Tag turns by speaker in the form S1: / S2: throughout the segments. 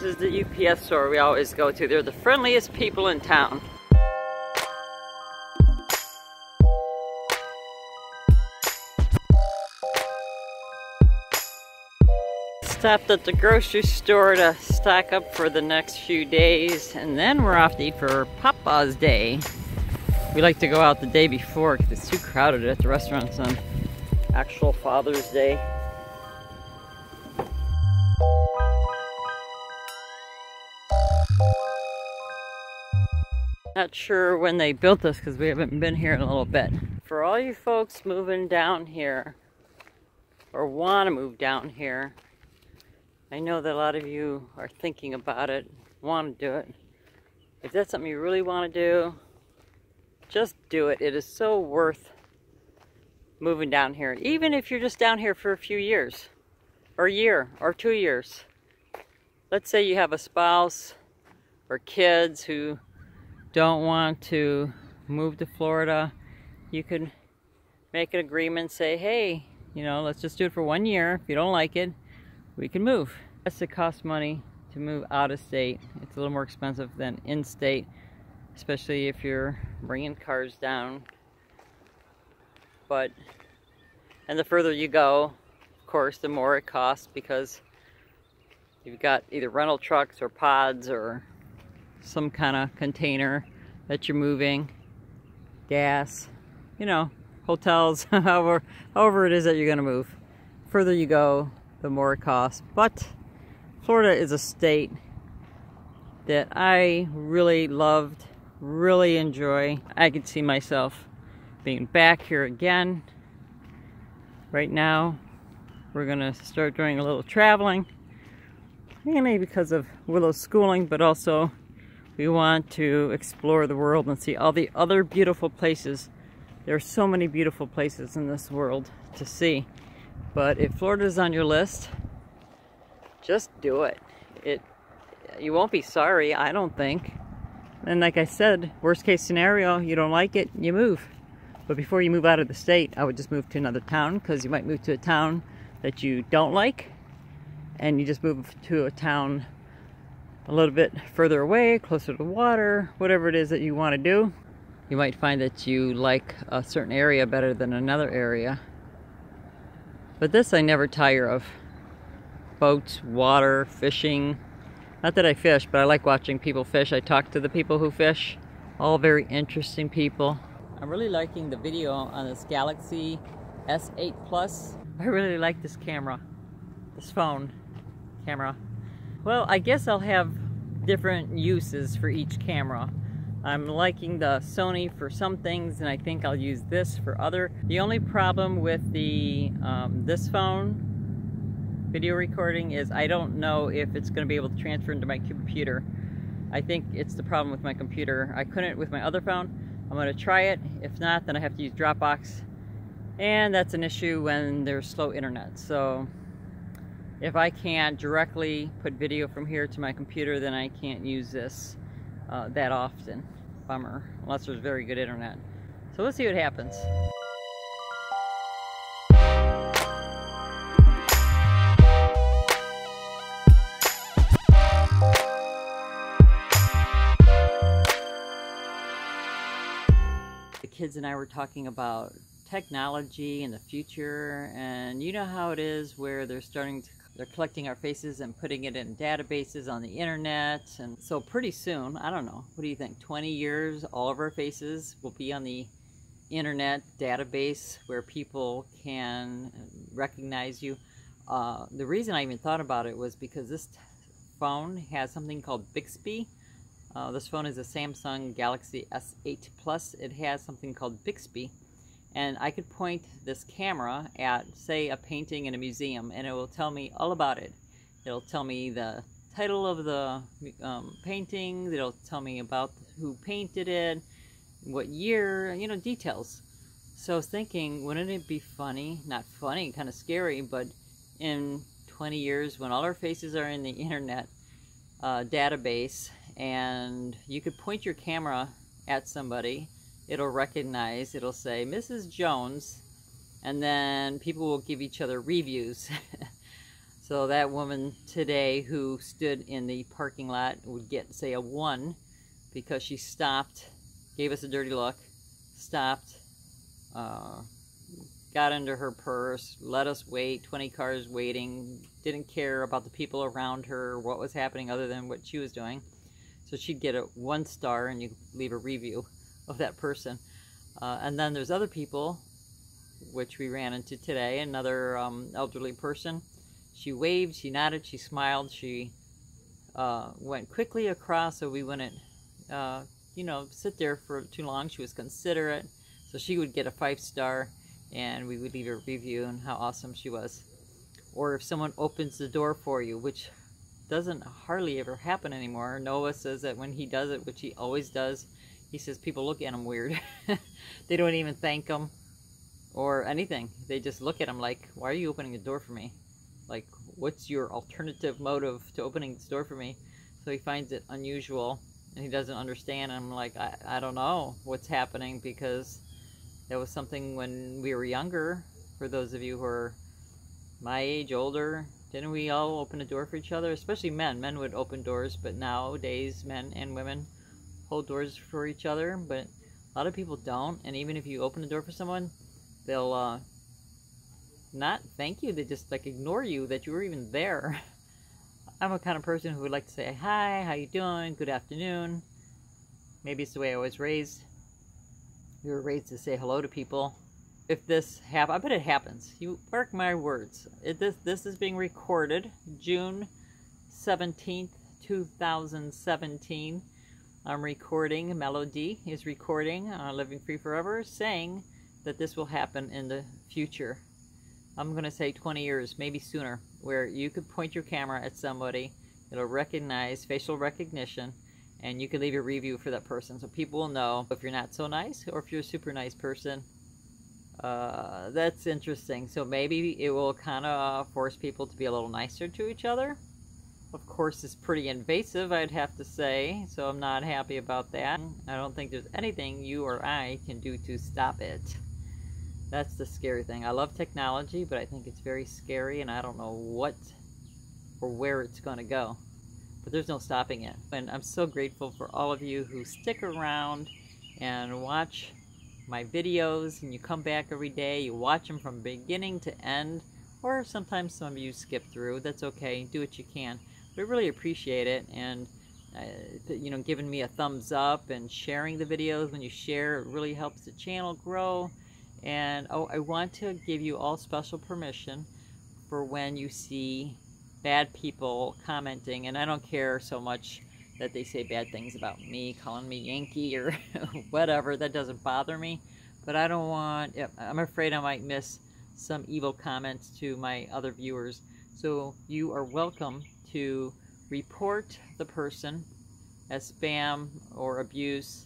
S1: This is the UPS store we always go to. They're the friendliest people in town. Stopped at the grocery store to stock up for the next few days, and then we're off to eat for Papa's Day. We like to go out the day before because it's too crowded at the restaurants on actual Father's Day. Not sure when they built this because we haven't been here in a little bit. For all you folks moving down here or want to move down here, I know that a lot of you are thinking about it, want to do it. If that's something you really want to do, just do it. It is so worth moving down here. Even if you're just down here for a few years, or a year, or 2 years. Let's say you have a spouse or kids who don't want to move to Florida. You could make an agreement, say, hey, you know, let's just do it for 1 year. If you don't like it, we can move. Yes, it costs money to move out of state. It's a little more expensive than in-state, especially if you're bringing cars down. But, and the further you go, of course, the more it costs because you've got either rental trucks or pods or some kind of container that you're moving, gas, you know, hotels, however it is that you're going to move. The further you go, the more it costs. But Florida is a state that I really loved, really enjoy. I could see myself being back here again. Right now, we're gonna start doing a little traveling, mainly because of Willow's schooling, but also we want to explore the world and see all the other beautiful places. There are so many beautiful places in this world to see. But if Florida's on your list, just do it. You won't be sorry, I don't think. And like I said, worst case scenario, you don't like it, you move. But before you move out of the state, I would just move to another town, because you might move to a town that you don't like, and you just move to a town a little bit further away, closer to the water, whatever it is that you want to do. You might find that you like a certain area better than another area. But this I never tire of. Boats, water, fishing. Not that I fish, but I like watching people fish. I talk to the people who fish. All very interesting people. I'm really liking the video on this Galaxy S8 Plus. I really like this camera. This phone camera. Well, I guess I'll have different uses for each camera. I'm liking the Sony for some things, and I think I'll use this for other. The only problem with the this phone video recording is I don't know if it's going to be able to transfer into my computer. I think it's the problem with my computer. I couldn't with my other phone. I'm going to try it. If not, then I have to use Dropbox, and that's an issue when there's slow internet. So if I can't directly put video from here to my computer, then I can't use this that often. Bummer, unless there's very good internet. So let's see what happens. The kids and I were talking about technology and the future, and you know how it is where they're collecting our faces and putting it in databases on the internet. And so pretty soon, I don't know, what do you think, 20 years, all of our faces will be on the internet database where people can recognize you. The reason I even thought about it was because this phone has something called Bixby. This phone is a Samsung Galaxy S8 Plus. It has something called Bixby. And I could point this camera at, say, a painting in a museum, and it will tell me all about it. It'll tell me the title of the painting, it'll tell me about who painted it, what year, you know, details. So I was thinking, wouldn't it be funny, not funny, kind of scary, but in 20 years when all our faces are in the internet database, and you could point your camera at somebody, it'll recognize, it'll say Mrs. Jones, and then people will give each other reviews. So that woman today who stood in the parking lot would get, say, a 1 because she stopped, gave us a dirty look, stopped, got into her purse, let us wait, 20 cars waiting, didn't care about the people around her, what was happening other than what she was doing. So she'd get a 1 star, and you leave a review of that person. And then there's other people, which we ran into today, another elderly person. She waved, she nodded, she smiled, she went quickly across so we wouldn't, you know, sit there for too long. She was considerate, so she would get a 5 star, and we would leave a review on how awesome she was. Or if someone opens the door for you, which doesn't hardly ever happen anymore. Noah says that when he does it, which he always does, he says people look at him weird. They don't even thank him or anything. They just look at him like, why are you opening the door for me? Like, what's your alternative motive to opening this door for me? So he finds it unusual, and he doesn't understand. And I'm like, I don't know what's happening, because that was something when we were younger. For those of you who are my age, older, didn't we all open a door for each other? Especially men. Men would open doors, but nowadays men and women hold doors for each other. But a lot of people don't. And even if you open the door for someone, they'll not thank you. They just like ignore you that you were even there. I'm a kind of person who would like to say, hi, how you doing? Good afternoon. Maybe it's the way I was raised. We were raised to say hello to people. If this happens, I bet it happens. You mark my words. This is being recorded June 17th, 2017. I'm recording, Melody is recording, Living Free Forever, saying that this will happen in the future. I'm going to say 20 years, maybe sooner, where you could point your camera at somebody, it'll recognize facial recognition, and you can leave a review for that person, so people will know if you're not so nice or if you're a super nice person. That's interesting. So maybe it will kind of force people to be a little nicer to each other. Of course, it's pretty invasive, I'd have to say, so I'm not happy about that. I don't think there's anything you or I can do to stop it. That's the scary thing. I love technology, but I think it's very scary, and I don't know what or where it's going to go. But there's no stopping it. And I'm so grateful for all of you who stick around and watch my videos, and you come back every day, you watch them from beginning to end, or sometimes some of you skip through. That's okay. Do what you can. But I really appreciate it, and you know, giving me a thumbs up and sharing the videos. When you share, it really helps the channel grow. And oh, I want to give you all special permission for when you see bad people commenting, and I don't care so much that they say bad things about me, calling me Yankee or whatever. That doesn't bother me, but I don't want, I'm afraid I might miss some evil comments to my other viewers. So you are welcome to report the person as spam or abuse,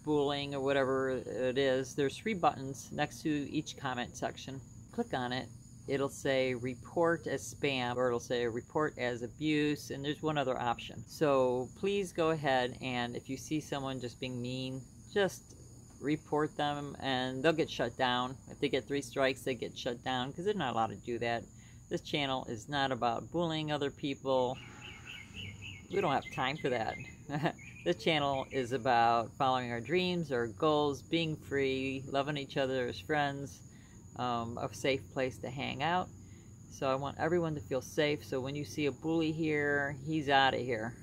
S1: bullying, or whatever it is. There's 3 buttons next to each comment section. Click on it. It'll say report as spam, or it'll say report as abuse, and there's one other option. So please go ahead, and if you see someone just being mean, just report them, and they'll get shut down. If they get 3 strikes, they get shut down, because they're not allowed to do that. This channel is not about bullying other people. We don't have time for that. This channel is about following our dreams, our goals, being free, loving each other as friends, a safe place to hang out. So I want everyone to feel safe. So when you see a bully here, he's out of here.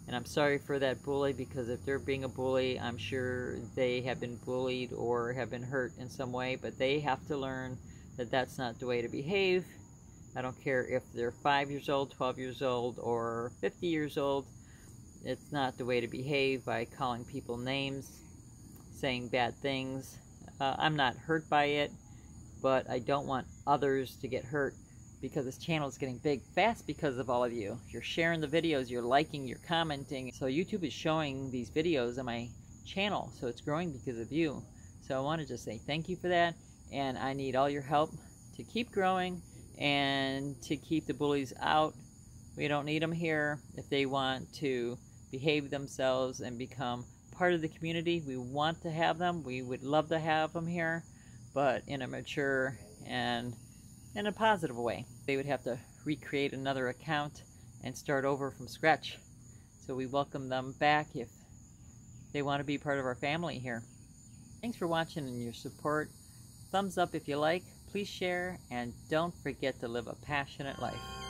S1: And I'm sorry for that bully, because if they're being a bully, I'm sure they have been bullied or have been hurt in some way, but they have to learn that that's not the way to behave. I don't care if they're 5 years old, 12 years old, or 50 years old. It's not the way to behave by calling people names, saying bad things. I'm not hurt by it, but I don't want others to get hurt, because this channel is getting big fast because of all of you. You're sharing the videos, you're liking, you're commenting. So YouTube is showing these videos on my channel, so it's growing because of you. So I want to just say thank you for that, and I need all your help to keep growing and to keep the bullies out. We don't need them here. If they want to behave themselves and become part of the community, we want to have them. We would love to have them here, but in a mature and in a positive way. They would have to recreate another account and start over from scratch. So we welcome them back if they want to be part of our family here. Thanks for watching and your support. Thumbs up if you like, please share, and don't forget to live a passionate life.